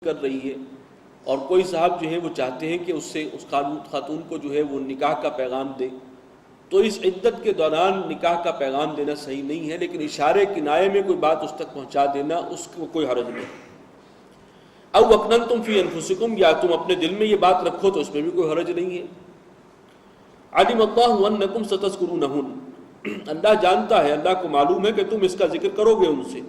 کر رہی ہے اور کوئی صاحب جو ہے وہ چاہتے ہیں کہ اس سے اس خاتون کو جو ہے وہ نکاح کا پیغام دے، تو اس عدت کے دوران نکاح کا پیغام دینا صحیح نہیں ہے، لیکن اشارے کنائے میں کوئی بات اس تک پہنچا دینا اس کو کوئی حرج نہیں۔ او اکننتم فی انفسکم، یا تم اپنے دل میں یہ بات رکھو تو اس میں بھی کوئی حرج نہیں ہے۔ علم اللہ انکم ستذکرونہن، اللہ جانتا ہے، اللہ کو معلوم ہے کہ تم اس کا ذکر کرو گے ان سے۔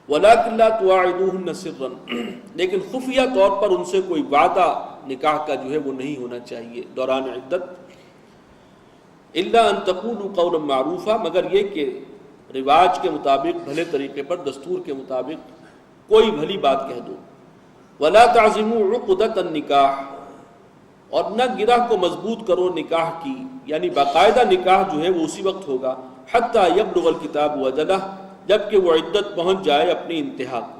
وَلَكِنْ لَا تُوَاعِدُوهُنَّ سِرًّا، لیکن خفیہ طور پر ان سے کوئی وعدہ نکاح کا جو ہے وہ نہیں ہونا چاہیے دوران عدت۔ إِلَّا أَن تَقُولُوا قَوْلًا مَعْرُوفًا، مگر یہ کہ رواج کے مطابق، بھلے طریقے پر، دستور کے مطابق کوئی بھلی بات کہہ دو۔ وَلَا تَعْزِمُوا عُقْدَةَ النِّكَاحِ، اور نہ گرہ کو مضبوط کرو نکاح کی، یعنی باقاعدہ نکاح جو ہے وہ اسی وقت ہوگا حَتَّى يَبْلُغَ الْكِتَابُ وَأَجَلَهُ، جبکہ وہ عدت پہنچ جائے اپنی انتہا کو۔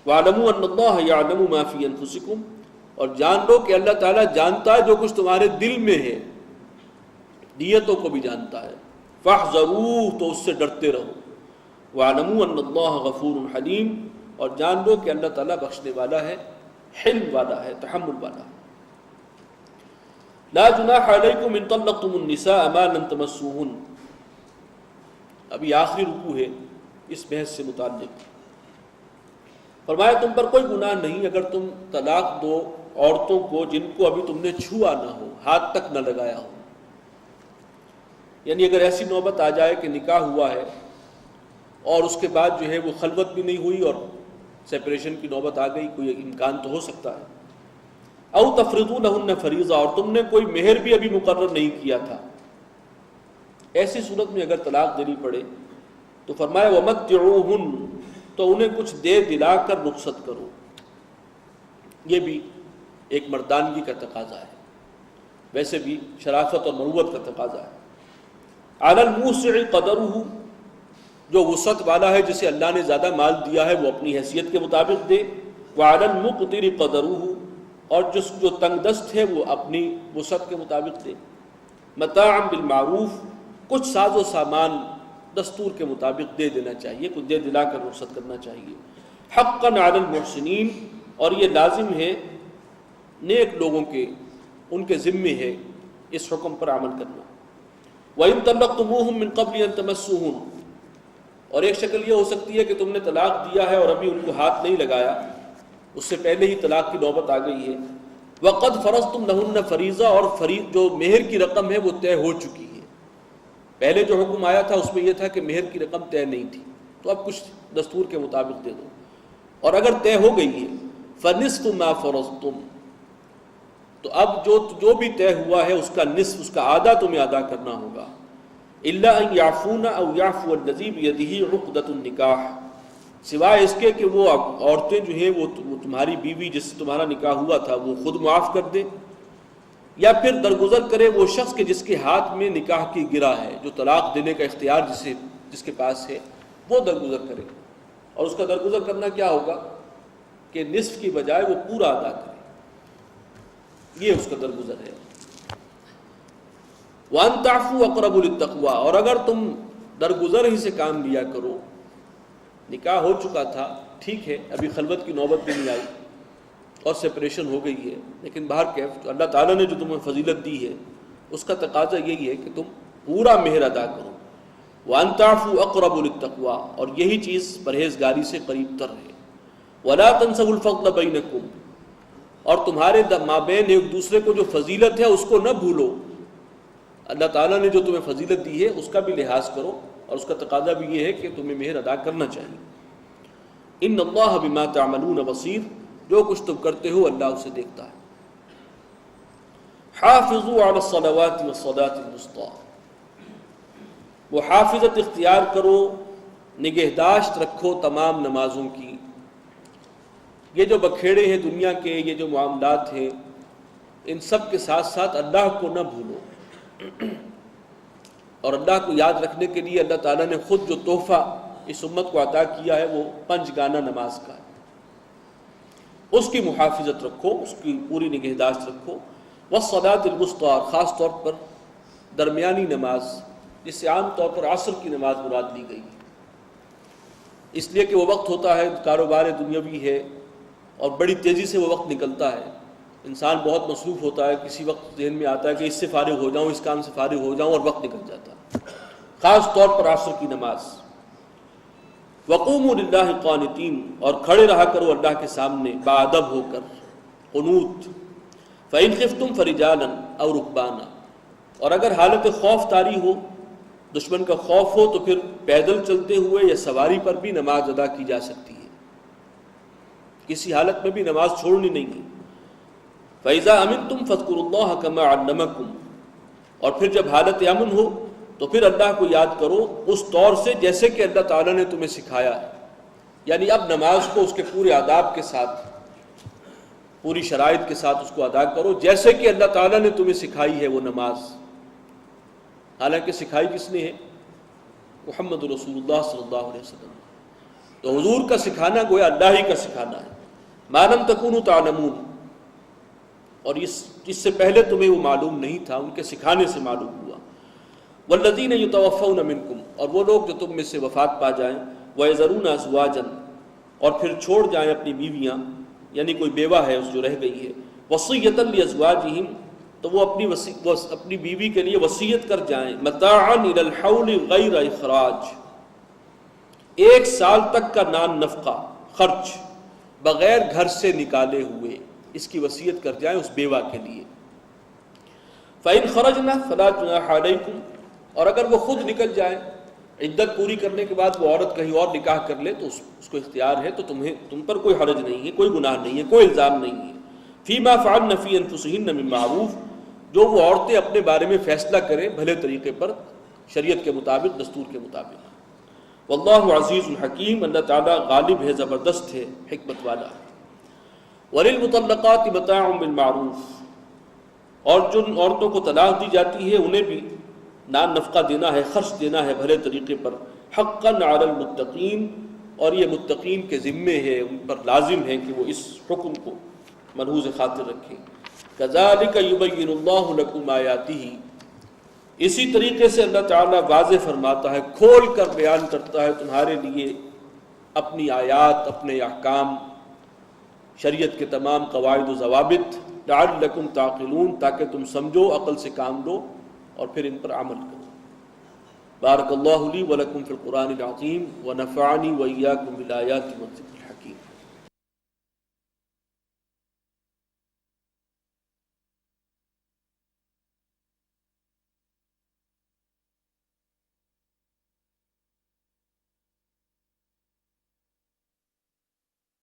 وَاعْلَمُوا أَنَّ اللَّهَ يَعْلَمُ مَا فِي أَنفُسِكُمْ، اور جان لو کہ اللہ تعالیٰ جانتا ہے جو کچھ تمہارے دل میں ہے، نیتوں کو بھی جانتا ہے۔ فَاحْذَرُوهُ، تو اس سے ڈرتے رہو۔ وَاعْلَمُوا أَنَّ اللَّهَ غَفُورٌ حَلِيمٌ، اور جان لو کہ اللہ تعالیٰ بخشنے والا ہے، حلم والا ہے، تحمل والا ہے۔ لَا جُنَاحَ عَلَيْكُمْ إِن طَلَّقْتُمُ النِّسَاءَ مَا لَمْ تَمَسُّوهُنَّ، ابھی آخری رکوع ہے اس بحث سے متعلق۔ فرمایا تم پر کوئی گناہ نہیں اگر تم طلاق دو عورتوں کو جن کو ابھی تم نے چھوا نہ ہو، ہاتھ تک نہ لگایا ہو۔ یعنی اگر ایسی نوبت آ جائے کہ نکاح ہوا ہے اور اس کے بعد جو ہے وہ خلوت بھی نہیں ہوئی اور سیپریشن کی نوبت آ گئی، کوئی امکان تو ہو سکتا ہے۔ او تفرضوا لهن فریضہ، اور تم نے کوئی مہر بھی ابھی مقرر نہیں کیا تھا، ایسی صورت میں اگر طلاق دینی پڑے تو فرمایا وَمَتِّعُوهُنَّ، تو انہیں کچھ دے دلا کر رخصت کرو۔ یہ بھی ایک مردانگی کا تقاضا ہے، ویسے بھی شرافت اور مروت کا تقاضا ہے۔ عَلَى الْمُوسِعِ قَدَرُهُ، جو وسعت والا ہے، جسے اللہ نے زیادہ مال دیا ہے، وہ اپنی حیثیت کے مطابق دے۔ وَعَلَى الْمُقْتِرِ قَدَرُهُ، اور جو تنگ دست ہے وہ اپنی وسعت کے مطابق دے۔ مَتَاعًا بِالْمَعْرُوفِ، کچھ ساز و سامان دستور کے مطابق دے دینا چاہیے، کچھ دے دلا کر رخصت کرنا چاہیے۔ حقاً علی المحسنین، اور یہ لازم ہے نیک لوگوں کے، ان کے ذمے ہے اس حکم پر عمل کرنا۔ وَإِن طَلَّقْتُمُوهُم مِّن قَبْلِ أَن تَمَسُّوهُنَّ، اور ایک شکل یہ ہو سکتی ہے کہ تم نے طلاق دیا ہے اور ابھی ان کو ہاتھ نہیں لگایا، اس سے پہلے ہی طلاق کی نوبت آ گئی ہے۔ وَقَدْ فَرَضْتُمْ لَهُنَّ فَرِيضَةً، اور جو مہر کی رقم ہے وہ طے ہو چکی ہے۔ پہلے جو حکم آیا تھا اس میں یہ تھا کہ مہر کی رقم طے نہیں تھی، تو اب کچھ دستور کے مطابق دے دو، اور اگر طے ہو گئی ہے فَنِصْفُ مَا فَرَضْتُمْ، تو اب جو بھی طے ہوا ہے اس کا نصف، اس کا آدھا تمہیں ادا کرنا ہوگا۔ إِلَّا أَن يَعْفُونَ أَوْ يَعْفُوَ الَّذِي بِيَدِهِ عُقْدَةُ النِّكَاحِ، سوائے اس کے کہ وہ عورتیں جو ہیں وہ تمہاری بیوی جس سے تمہارا نکاح ہوا تھا وہ خود معاف کر دے، یا پھر درگزر کرے وہ شخص کے جس کے ہاتھ میں نکاح کی گرہ ہے، جو طلاق دینے کا اختیار جس کے پاس ہے، وہ درگزر کرے۔ اور اس کا درگزر کرنا کیا ہوگا کہ نصف کی بجائے وہ پورا ادا کرے، یہ اس کا درگزر ہے۔ وَأَن تَعْفُوا أَقْرَبُ لِلتَّقْوَىٰ، اور اگر تم درگزر ہی سے کام لیا کرو، نکاح ہو چکا تھا، ٹھیک ہے، ابھی خلوت کی نوبت بھی نہیں آئی اور سپریشن ہو گئی ہے، لیکن باہر کیف اللہ تعالیٰ نے جو تمہیں فضیلت دی ہے اس کا تقاضا یہی ہے کہ تم پورا مہر ادا کرو۔ وَأَن تَعْفُوا أَقْرَبُ لِلتَّقْوَىٰ، اور یہی چیز پرہیزگاری سے قریب تر ہے۔ وَلَا تَنسَوُا الْفَضْلَ بَيْنَكُمْ، اور تمہارے مابین ایک دوسرے کو جو فضیلت ہے اس کو نہ بھولو۔ اللہ تعالیٰ نے جو تمہیں فضیلت دی ہے اس کا بھی لحاظ کرو، اور اس کا تقاضا بھی یہ ہے کہ تمہیں مہر ادا کرنا چاہیے۔ إِنَّ اللَّهَ بِمَا تَعْمَلُونَ بَصِيرٌ، جو کچھ تم کرتے ہو اللہ اسے دیکھتا ہے۔ حافظوا علی الصلوات والصلاة الوسطیٰ، وہ حافظت اختیار کرو، نگہداشت رکھو تمام نمازوں کی۔ یہ جو بکھیڑے ہیں دنیا کے، یہ جو معاملات ہیں، ان سب کے ساتھ ساتھ اللہ کو نہ بھولو، اور اللہ کو یاد رکھنے کے لیے اللہ تعالیٰ نے خود جو تحفہ اس امت کو عطا کیا ہے وہ 5 گانا نماز کا ہے، اس کی محافظت رکھو، اس کی پوری نگہداشت رکھو۔ والصلاة الوسطیٰ، خاص طور پر درمیانی نماز، جس سے عام طور پر عصر کی نماز مراد لی گئی ہے۔ اس لیے کہ وہ وقت ہوتا ہے کاروبار دنیاوی ہے اور بڑی تیزی سے وہ وقت نکلتا ہے، انسان بہت مصروف ہوتا ہے، کسی وقت ذہن میں آتا ہے کہ اس سے فارغ ہو جاؤں، اس کام سے فارغ ہو جاؤں، اور وقت نکل جاتا ہے۔ خاص طور پر عصر کی نماز، وقوموا للہ قانتین، اور کھڑے رہا کرو اللہ کے سامنے باادب ہو کر، قنوت۔ فإن خفتم فرجالا او رکبانا، اور اگر حالت خوف طاری ہو، دشمن کا خوف ہو، تو پھر پیدل چلتے ہوئے یا سواری پر بھی نماز ادا کی جا سکتی ہے، کسی حالت میں بھی نماز چھوڑنی نہیں ہے۔ فإذا أمنتم فاذكروا الله كما علمكم، اور پھر جب حالت امن ہو تو پھر اللہ کو یاد کرو اس طور سے جیسے کہ اللہ تعالیٰ نے تمہیں سکھایا ہے، یعنی اب نماز کو اس کے پورے آداب کے ساتھ، پوری شرائط کے ساتھ اس کو ادا کرو جیسے کہ اللہ تعالیٰ نے تمہیں سکھائی ہے وہ نماز۔ حالانکہ سکھائی کس نے ہے؟ محمد رسول اللہ صلی اللہ علیہ وسلم۔ تو حضور کا سکھانا گویا اللہ ہی کا سکھانا ہے۔ ما لم تکونوا تعلمون، اور اس سے پہلے تمہیں وہ معلوم نہیں تھا، ان کے سکھانے سے معلوم ہوا۔ والذین یتوفون منکم، اور وہ لوگ جو تم میں سے وفات پا جائیں، ویذرون ازواجا، اور پھر چھوڑ جائیں اپنی بیویاں، یعنی کوئی بیوہ ہے اس جو رہ گئی ہے، وصیۃ لازواجہم، تو وہ اپنی بیوی کے لیے وصیت کر جائیں، متاعا الی الحول غیر اخراج، 1 سال تک کا نان نفقہ خرچ بغیر گھر سے نکالے ہوئے، اس کی وصیت کر جائیں اس بیوہ کے لیے۔ فإن خرجنا فلا جناح علیکم، اور اگر وہ خود نکل جائیں، عدت پوری کرنے کے بعد وہ عورت کہیں اور نکاح کر لے تو اس کو اختیار ہے، تو تم پر کوئی حرج نہیں ہے، کوئی گناہ نہیں ہے، کوئی الزام نہیں ہے۔ فیما فعلن فی انفسہن من معروف، جو وہ عورتیں اپنے بارے میں فیصلہ کریں بھلے طریقے پر، شریعت کے مطابق، دستور کے مطابق۔ واللہ عزیز الحکیم، اللہ تعالیٰ غالب ہے، زبردست ہے، حکمت والا ہے۔ وَلِلْمُطَلَّقَاتِ مَتَاعٌ بِالْمَعْرُوفِ، اور جن عورتوں کو طلاق دی جاتی ہے انہیں بھی نان نفقہ دینا ہے، خرچ دینا ہے بھلے طریقے پر، حقاً علی المتقین، اور یہ متقین کے ذمے ہے، ان پر لازم ہے کہ وہ اس حکم کو ملحوظ خاطر رکھیں۔ کذالک یبین اللہ لکم آیاتہ، اسی طریقے سے اللہ تعالیٰ واضح فرماتا ہے، کھول کر بیان کرتا ہے تمہارے لیے اپنی آیات، اپنے احکام، شریعت کے تمام قواعد و ضوابط، لعلکم تعقلون، تاکہ تم سمجھو، عقل سے کام لو اور پھر ان پر عمل کرو۔ بارک اللہ لی ولکم فی القرآن العظیم ونفعنی وإیاکم بالآیات والذکر